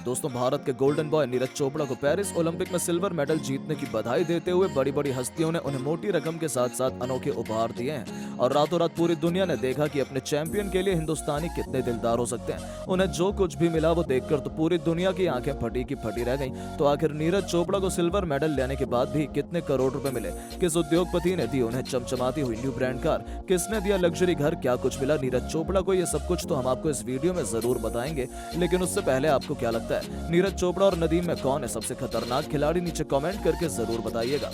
दोस्तों, भारत के golden boy Neeraj Chopra को पेरिस ओलंपिक में सिल्वर मेडल जीतने की बधाई देते हुए बड़ी बड़ी हस्तियों ने उन्हें मोटी रकम के साथ साथ अनोखे उपहार दिए हैं और रातों रात पूरी दुनिया ने देखा कि अपने चैंपियन के लिए हिंदुस्तानी कितने दिलदार हो सकते हैं। उन्हें जो कुछ भी मिला वो देखकर तो पूरी दुनिया की आंखें फटी की फटी रह गईं। तो आखिर नीरज चोपड़ा को सिल्वर मेडल लेने के बाद भी कितने करोड़ रुपए मिले, किस उद्योगपति ने दी उन्हें चमचमाती हुई न्यू ब्रांड कार, किसने दिया लग्जरी घर, क्या कुछ मिला नीरज चोपड़ा को, ये सब कुछ तो हम आपको इस वीडियो में जरूर बताएंगे। लेकिन उससे पहले आपको क्या लगता है, नीरज चोपड़ा और नदीम में कौन है सबसे खतरनाक खिलाड़ी? नीचे कमेंट करके जरूर बताइएगा।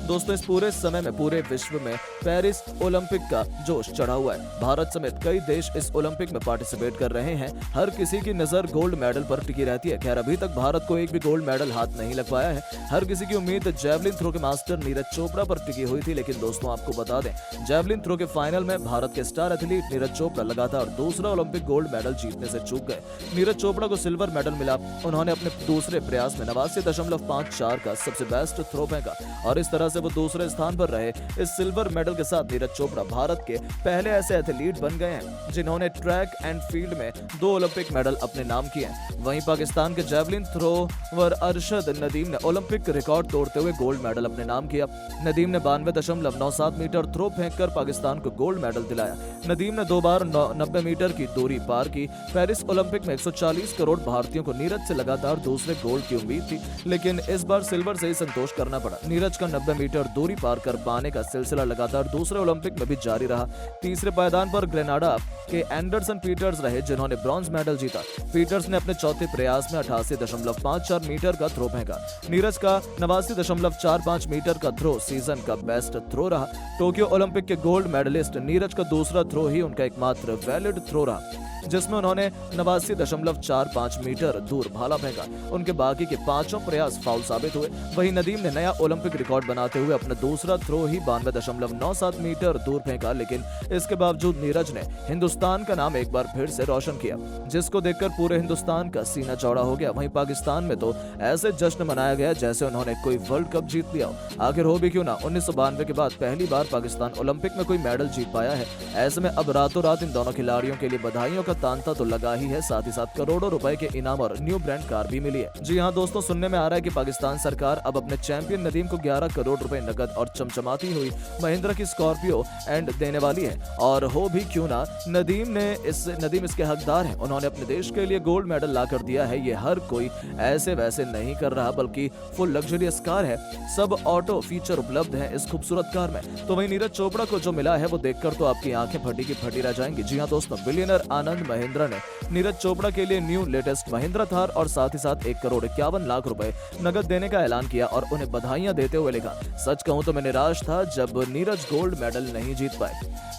दोस्तों, इस पूरे समय में पूरे विश्व में पेरिस ओलंपिक का जोश चढ़ा हुआ है। भारत समेत कई देश इस ओलंपिक में पार्टिसिपेट कर रहे हैं। हर किसी की नजर गोल्ड मेडल पर टिकी रहती है। खैर, अभी तक भारत को एक भी गोल्ड मेडल हाथ नहीं लग पाया है। हर किसी की उम्मीद जैवलिन थ्रो के मास्टर नीरज चोपड़ा पर टिकी हुई थी। लेकिन दोस्तों, आपको बता दें, जैवलिन थ्रो के फाइनल में भारत के स्टार एथलीट नीरज चोपड़ा लगातार दूसरा ओलंपिक गोल्ड मेडल जीतने से चूक गए। नीरज चोपड़ा को सिल्वर मेडल मिला। उन्होंने अपने दूसरे प्रयास में 89.54 का सबसे बेस्ट थ्रो फेंका और इस तरह से वो दूसरे स्थान पर रहे। इस सिल्वर मेडल के साथ नीरज चोपड़ा भारत के पहले ऐसे एथलीट बन गए हैं जिन्होंने ट्रैक एंड फील्ड में 2 ओलंपिक मेडल अपने नाम किए हैं। वहीं पाकिस्तान के जैवलिन थ्रोवर अरशद नदीम ने ओलंपिक रिकॉर्ड तोड़ते हुए गोल्ड मेडल अपने नाम किया। नदीम ने 92.97 मीटर थ्रो फेंककर पाकिस्तान को गोल्ड मेडल दिलाया। नदीम ने 2 बार 90 मीटर की दूरी पार की। पेरिस ओलंपिक में 140 करोड़ भारतीयों को नीरज से लगातार दूसरे गोल्ड की उम्मीद थी, लेकिन इस बार सिल्वर से ही संतोष करना पड़ा। नीरज का 90 मीटर दूरी पार कर पाने का सिलसिला लगातार दूसरे ओलंपिक में भी जारी रहा। तीसरे पायदान पर ग्रेनाडा के एंडरसन पीटर्स रहे जिन्होंने ब्रॉन्ज मेडल जीता। पीटर्स ने अपने चौथे प्रयास में 88.54 मीटर का थ्रो फेंका। नीरज का 89.45 मीटर का थ्रो सीजन का बेस्ट थ्रो रहा। टोक्यो ओलंपिक के गोल्ड मेडलिस्ट नीरज का दूसरा थ्रो ही उनका एकमात्र वैलिड थ्रो रहा, जिसमें उन्होंने 89.45 मीटर दूर भाला फेंका। उनके बाकी के 5 प्रयास फाउल साबित हुए। वहीं नदीम ने नया ओलंपिक रिकॉर्ड बनाते हुए अपना दूसरा थ्रो ही 92.97 मीटर दूर फेंका, लेकिन इसके बावजूद नीरज ने हिंदुस्तान का नाम एक बार फिर से रोशन किया, जिसको देखकर पूरे हिंदुस्तान का सीना चौड़ा हो गया। वहीं पाकिस्तान में तो ऐसे जश्न मनाया गया जैसे उन्होंने कोई वर्ल्ड कप जीत लिया हो। आखिर हो भी क्यों ना, 1992 के बाद पहली बार पाकिस्तान ओलंपिक में कोई मेडल जीत पाया है। ऐसे में अब रातों रात इन दोनों खिलाड़ियों के लिए बधाइयों का तांता तो लगा ही है, साथ ही साथ करोड़ों रुपए के इनाम और न्यू ब्रांड कार भी मिली है। जी हाँ दोस्तों, सुनने में आ रहा है कि पाकिस्तान सरकार अब अपने चैंपियन नदीम को 11 करोड़ रुपए नकद और चमचमाती हुई महिंद्रा की स्कॉर्पियो एंड देने वाली है। और हो भी क्यों ना, नदीम इसके हकदार हैं। उन्होंने अपने देश के लिए गोल्ड मेडल ला कर दिया है। ये हर कोई ऐसे वैसे नहीं कर रहा, बल्कि फुल लग्जरियस कार है। सब ऑटो फीचर उपलब्ध है इस खूबसूरत कार में। तो वहीं नीरज चोपड़ा को जो मिला है वो देखकर तो आपकी आंखें फटी की फटी रह जाएंगी। जी हाँ दोस्तों, बिलियनर आनंद महिंद्रा ने नीरज चोपड़ा के लिए न्यू लेटेस्ट महिंद्रा थार और साथ ही साथ 1,51,00,000 रुपए नगद देने का ऐलान किया और उन्हें बधाइयां देते हुए लिखा, सच कहूं तो मैं निराश था जब नीरज गोल्ड मेडल नहीं जीत पाए,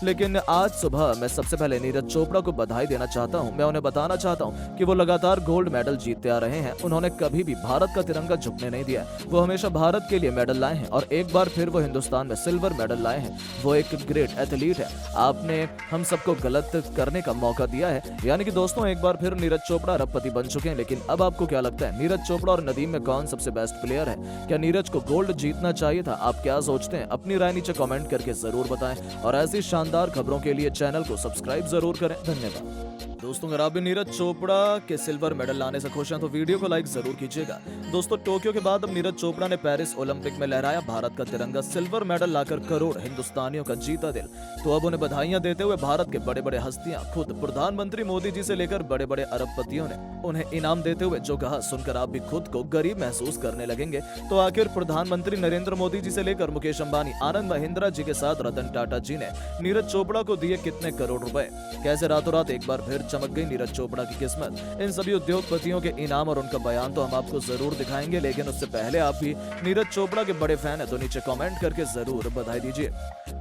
लेकिन आज सुबह मैं सबसे पहले नीरज चोपड़ा को बधाई देना चाहता हूं। मैं उन्हें बताना चाहता हूं कि वो लगातार गोल्ड मेडल जीतते आ रहे हैं। उन्होंने कभी भी भारत का तिरंगा झुकने नहीं दिया। वो हमेशा भारत के लिए मेडल लाए हैं और एक बार फिर वो हिंदुस्तान में सिल्वर मेडल लाए हैं। वो एक ग्रेट एथलीट है। आपने हम सबको गलत करने का मौका दिया है। यानी कि दोस्तों, एक बार फिर नीरज चोपड़ा अरबपति बन चुके हैं। लेकिन अब आपको क्या लगता है, नीरज चोपड़ा और नदीम में कौन सबसे बेस्ट प्लेयर है? क्या नीरज को गोल्ड जीतना चाहिए था? आप क्या सोचते हैं? अपनी राय नीचे कमेंट करके जरूर बताएं और ऐसी शानदार खबरों के लिए चैनल को सब्सक्राइब जरूर करें। धन्यवाद। दोस्तों, अगर आप भी नीरज चोपड़ा के सिल्वर मेडल लाने से खुश हैं तो वीडियो को लाइक जरूर कीजिएगा। दोस्तों, टोक्यो के बाद अब नीरज चोपड़ा ने पेरिस ओलंपिक में लहराया भारत का तिरंगा। सिल्वर मेडल लाकर करोड़ हिंदुस्तानियों का जीता दिल। तो अब उन्हें बधाइयां देते हुए भारत के बड़े बड़े हस्तियां, खुद प्रधानमंत्री मोदी जी से लेकर बड़े बड़े अरबपतियों ने उन्हें इनाम देते हुए जो कहा, सुनकर आप भी खुद को गरीब महसूस करने लगेंगे। तो आखिर प्रधानमंत्री नरेंद्र मोदी जी से लेकर मुकेश अंबानी, आनंद महिंद्रा जी के साथ रतन टाटा जी ने नीरज चोपड़ा को दिए कितने करोड़ रुपए? कैसे रातों रात एक बार फिर चमक गई नीरज चोपड़ा की किस्मत? इन सभी उद्योगपतियों के इनाम और उनका बयान तो हम आपको जरूर दिखाएंगे, लेकिन उससे पहले आप भी नीरज चोपड़ा के बड़े फैन है तो नीचे कमेंट करके जरूर बधाई दीजिए।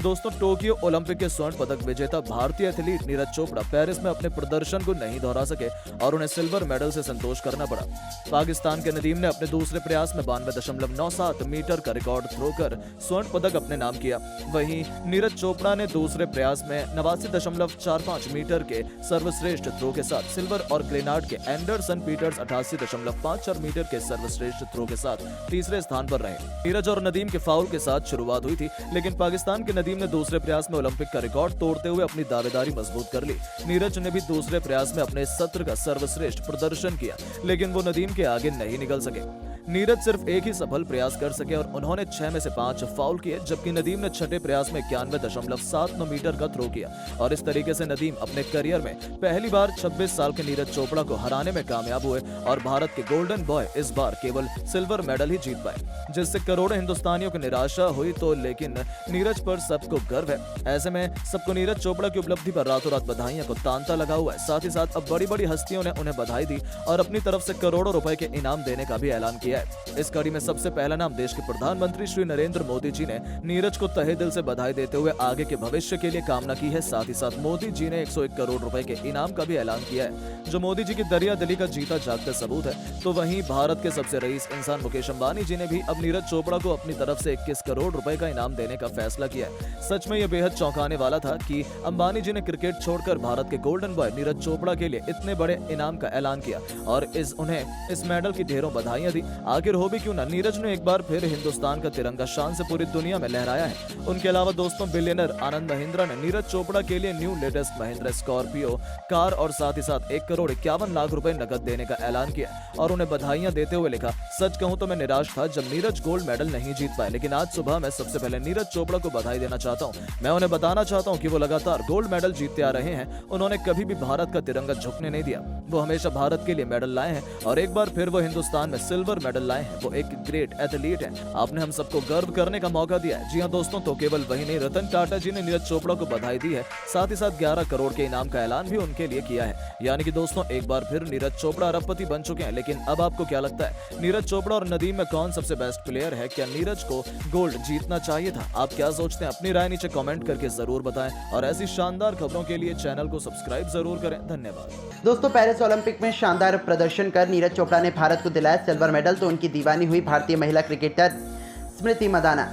दोस्तों, टोक्यो ओलंपिक के स्वर्ण पदक विजेता भारतीय एथलीट नीरज चोपड़ा पेरिस में अपने प्रदर्शन को नहीं दोहरा सके और उन्हें सिल्वर मेडल से संतोष करना पड़ा। पाकिस्तान के नदीम ने अपने दूसरे प्रयास में 92.97 मीटर का रिकॉर्ड थ्रो कर स्वर्ण पदक अपने नाम किया। वहीं नीरज चोपड़ा ने दूसरे प्रयास में 89.45 मीटर के सर्वश्रेष्ठ सर्वश्रेष्ठ थ्रो के साथ सिल्वर और ग्रेनाड के एंडरसन पीटर्स 88.54 मीटर के सर्वश्रेष्ठ थ्रो के साथ तीसरे स्थान पर रहे। नीरज और नदीम के फाउल के साथ शुरुआत हुई थी, लेकिन पाकिस्तान के नदीम ने दूसरे प्रयास में ओलंपिक का रिकॉर्ड तोड़ते हुए अपनी दावेदारी मजबूत कर ली। नीरज ने भी दूसरे प्रयास में अपने सत्र का सर्वश्रेष्ठ प्रदर्शन किया, लेकिन वो नदीम के आगे नहीं निकल सके। नीरज सिर्फ एक ही सफल प्रयास कर सके और उन्होंने 6 में से 5 फाउल किए, जबकि नदीम ने छठे प्रयास में 91.79 मीटर का थ्रो किया और इस तरीके से नदीम अपने करियर में पहली बार 26 साल के नीरज चोपड़ा को हराने में कामयाब हुए और भारत के गोल्डन बॉय इस बार केवल सिल्वर मेडल ही जीत पाए, जिससे करोड़ों हिंदुस्तानियों को निराशा हुई तो लेकिन नीरज पर सबको गर्व है। ऐसे में सबको नीरज चोपड़ा की उपलब्धि पर रातों रात बधाइयां को तांता लगा हुआ है। साथ ही साथ अब बड़ी बड़ी हस्तियों ने उन्हें बधाई दी और अपनी तरफ से करोड़ों रुपए के इनाम देने का भी ऐलान किया है। इस कड़ी में सबसे पहला नाम देश के प्रधानमंत्री श्री नरेंद्र मोदी जी ने नीरज को तहे दिल से बधाई देते हुए आगे के भविष्य के लिए कामना की है। साथ ही साथ मोदी जी ने 101 करोड़ रुपए के इनाम का भी ऐलान किया है, जो मोदी जी की दरिया दिली का जीता जागता सबूत है। तो वहीं भारत के सबसे रईस इंसान मुकेश अंबानी जी ने भी अब नीरज चोपड़ा को अपनी तरफ से 21 करोड़ रुपए का इनाम देने का फैसला किया है। सच में यह बेहद चौंकाने वाला था कि अंबानी जी ने क्रिकेट छोड़कर भारत के गोल्डन बॉय नीरज चोपड़ा के लिए इतने बड़े इनाम का ऐलान किया और उन्हें इस मेडल की ढेरों बधाइयां दी। आखिर हो भी क्यों ना, नीरज ने एक बार फिर हिंदुस्तान का तिरंगा शान से पूरी दुनिया में लहराया है। उनके अलावा दोस्तों बिलियनर आनंद महिंद्रा ने नीरज चोपड़ा के लिए new latest Mahindra Scorpio car और साथ ही साथ 1,51,00,000 रुपए नकद देने का ऐलान किया और उन्हें बधाइयां देते हुए लिखा, सच कहूं तो मैं निराश था जब नीरज गोल्ड मेडल नहीं जीत पाए, लेकिन आज सुबह मैं सबसे पहले नीरज चोपड़ा को बधाई देना चाहता हूं। मैं उन्हें बताना चाहता हूं कि वो लगातार गोल्ड मेडल जीतते आ रहे हैं। उन्होंने कभी भी भारत का तिरंगा झुकने नहीं दिया। वो हमेशा भारत के लिए मेडल लाए हैं और एक बार फिर वो हिंदुस्तान में सिल्वर मेडल लाए हैं। वो एक ग्रेट एथलीट है। आपने हम सबको गर्व करने का मौका दिया है। जी हाँ दोस्तों, तो केवल वही नहीं, रतन टाटा जी ने नीरज चोपड़ा को बधाई दी है। साथ ही साथ 11 करोड़ के इनाम का ऐलान भी उनके लिए किया है। यानी कि दोस्तों एक बार फिर नीरज चोपड़ा अरबपति बन चुके हैं। लेकिन अब आपको क्या लगता है, नीरज चोपड़ा और नदीम में कौन सबसे बेस्ट प्लेयर है? क्या नीरज को गोल्ड जीतना चाहिए था? आप क्या सोचते हैं? अपनी राय नीचे कमेंट करके जरूर बताएं और ऐसी शानदार खबरों के लिए चैनल को सब्सक्राइब जरूर करें। धन्यवाद। दोस्तों, पेरिस ओलंपिक में शानदार प्रदर्शन कर नीरज चोपड़ा ने भारत को दिलाया सिल्वर मेडल, तो उनकी दीवानी हुई भारतीय महिला क्रिकेटर स्मृति मंदाना।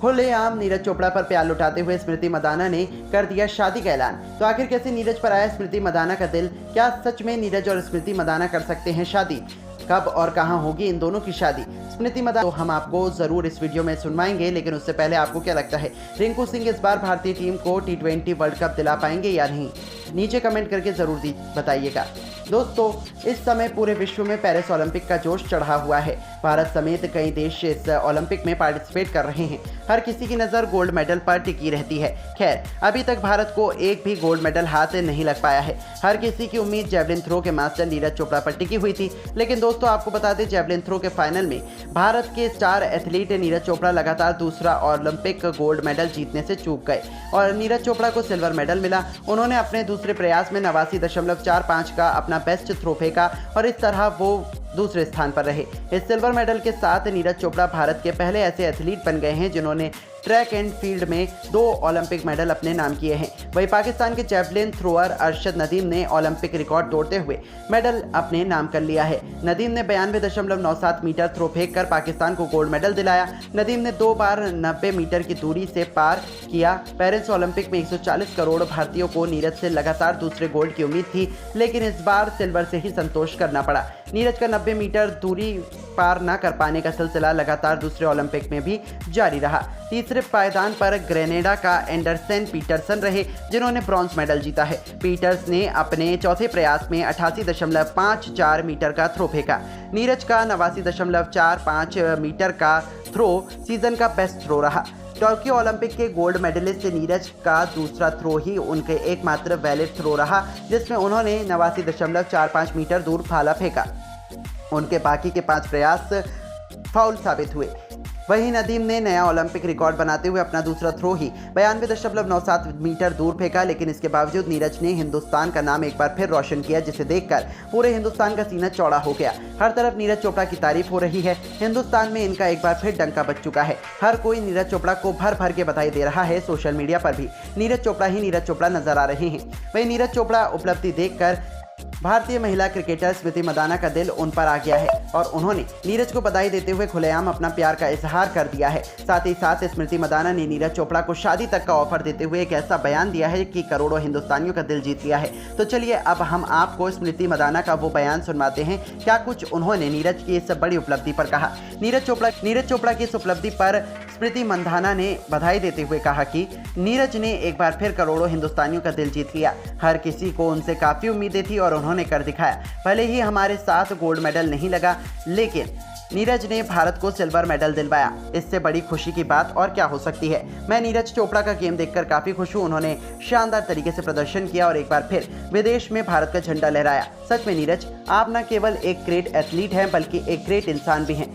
खुलेआम नीरज चोपड़ा पर प्यार लुटाते हुए स्मृति मंदाना ने कर दिया शादी का ऐलान। तो आखिर कैसे नीरज पर आया स्मृति मंदाना का दिल? क्या सच में नीरज और स्मृति मंदाना कर सकते हैं शादी? कब और कहां होगी इन दोनों की शादी? स्मृति मंदाना तो हम आपको जरूर इस वीडियो में सुनवाएंगे, लेकिन उससे पहले आपको क्या लगता है, रिंकू सिंह इस बार भारतीय टीम को T20 वर्ल्ड कप दिला पाएंगे या नहीं? नीचे कमेंट करके जरूर बताइएगा। दोस्तों, इस समय पूरे विश्व में पेरिस ओलंपिक का जोश चढ़ा हुआ है। भारत समेत कई देश इस ओलंपिक में पार्टिसिपेट कर रहे हैं। हर किसी की नज़र गोल्ड मेडल पर टिकी रहती है। खैर, अभी तक भारत को एक भी गोल्ड मेडल हाथ से नहीं लग पाया है। हर किसी की उम्मीद जेवलिन थ्रो के मास्टर नीरज चोपड़ा पर टिकी हुई थी, लेकिन दोस्तों आपको बता दें, जेवलिन थ्रो के फाइनल में भारत के स्टार एथलीट नीरज चोपड़ा लगातार दूसरा ओलंपिक गोल्ड मेडल जीतने से चूक गए और नीरज चोपड़ा को सिल्वर मेडल मिला। उन्होंने अपने दूसरे प्रयास में 89.45 का अपना बेस्ट थ्रो फेंका और इस तरह वो दूसरे स्थान पर रहे। इस सिल्वर मेडल के साथ नीरज चोपड़ा भारत के पहले ऐसे एथलीट बन गए हैं जिन्होंने ट्रैक एंड फील्ड में 2 ओलंपिक मेडल अपने नाम किए हैं। वहीं पाकिस्तान के जेवलिन थ्रोअर अरशद नदीम ने ओलंपिक रिकॉर्ड तोड़ते हुए मेडल अपने नाम कर लिया है। नदीम ने 92.97 मीटर थ्रो फेंककर पाकिस्तान को गोल्ड मेडल दिलाया। नदीम ने 2 बार 90 मीटर की दूरी से पार किया। पेरिस ओलंपिक में 140 करोड़ भारतीयों को नीरज से लगातार दूसरे गोल्ड की उम्मीद थी, लेकिन इस बार सिल्वर से ही संतोष करना पड़ा। नीरज का 90 मीटर दूरी पार न कर पाने का सिलसिला लगातार दूसरे ओलंपिक में भी जारी रहा। तीसरे पायदान पर ग्रेनेडा का एंडरसन पीटरसन रहे, जिन्होंने ब्रॉन्ज मेडल जीता है। पीटर्स ने अपने चौथे प्रयास में 88.54 मीटर का थ्रो फेंका। नीरज का 89.45 मीटर का थ्रो सीजन का बेस्ट थ्रो रहा। टोक्यो ओलंपिक के गोल्ड मेडलिस्ट नीरज का दूसरा थ्रो ही उनके एकमात्र वैलिड थ्रो रहा, जिसमें उन्होंने 89.45 मीटर दूर भाला फेंका। उनके बाकी के 5 प्रयास फाउल साबित हुए। वहीं नदीम ने नया ओलंपिक रिकॉर्ड बनाते हुए अपना दूसरा थ्रो ही 92.97 मीटर दूर फेंका, लेकिन इसके बावजूद नीरज ने हिंदुस्तान का नाम एक बार फिर रोशन किया, जिसे देखकर पूरे हिंदुस्तान का सीना चौड़ा हो गया। हर तरफ नीरज चोपड़ा की तारीफ हो रही है। हिंदुस्तान में इनका एक बार फिर डंका बज चुका है। हर कोई नीरज चोपड़ा को भर भर के बधाई दे रहा है। सोशल मीडिया पर भी नीरज चोपड़ा ही नीरज चोपड़ा नजर आ रहे हैं। वहीं नीरज चोपड़ा उपलब्धि देखकर भारतीय महिला क्रिकेटर स्मृति मंदाना का दिल उन पर आ गया है और उन्होंने नीरज को बधाई देते हुए खुलेआम अपना प्यार का इजहार कर दिया है। साथ ही साथ स्मृति मंदाना ने नीरज चोपड़ा को शादी तक का ऑफर देते हुए एक ऐसा बयान दिया है कि करोड़ों हिंदुस्तानियों का दिल जीत लिया है। तो चलिए अब हम आपको स्मृति मंदाना का वो बयान सुनवाते हैं, क्या कुछ उन्होंने नीरज की इस बड़ी उपलब्धि पर कहा। नीरज चोपड़ा की इस उपलब्धि पर स्मृति मंदाना ने बधाई देते हुए कहा कि नीरज ने एक बार फिर करोड़ों हिंदुस्तानियों का दिल जीत लिया। हर किसी को उनसे काफ़ी उम्मीदें थी और उन्होंने कर दिखाया। भले ही हमारे साथ गोल्ड मेडल नहीं लगा, लेकिन नीरज ने भारत को सिल्वर मेडल दिलवाया। इससे बड़ी खुशी की बात और क्या हो सकती है। मैं नीरज चोपड़ा का गेम देखकर काफ़ी खुश हूँ। उन्होंने शानदार तरीके से प्रदर्शन किया और एक बार फिर विदेश में भारत का झंडा लहराया। सच में नीरज, आप न केवल एक ग्रेट एथलीट हैं बल्कि एक ग्रेट इंसान भी हैं।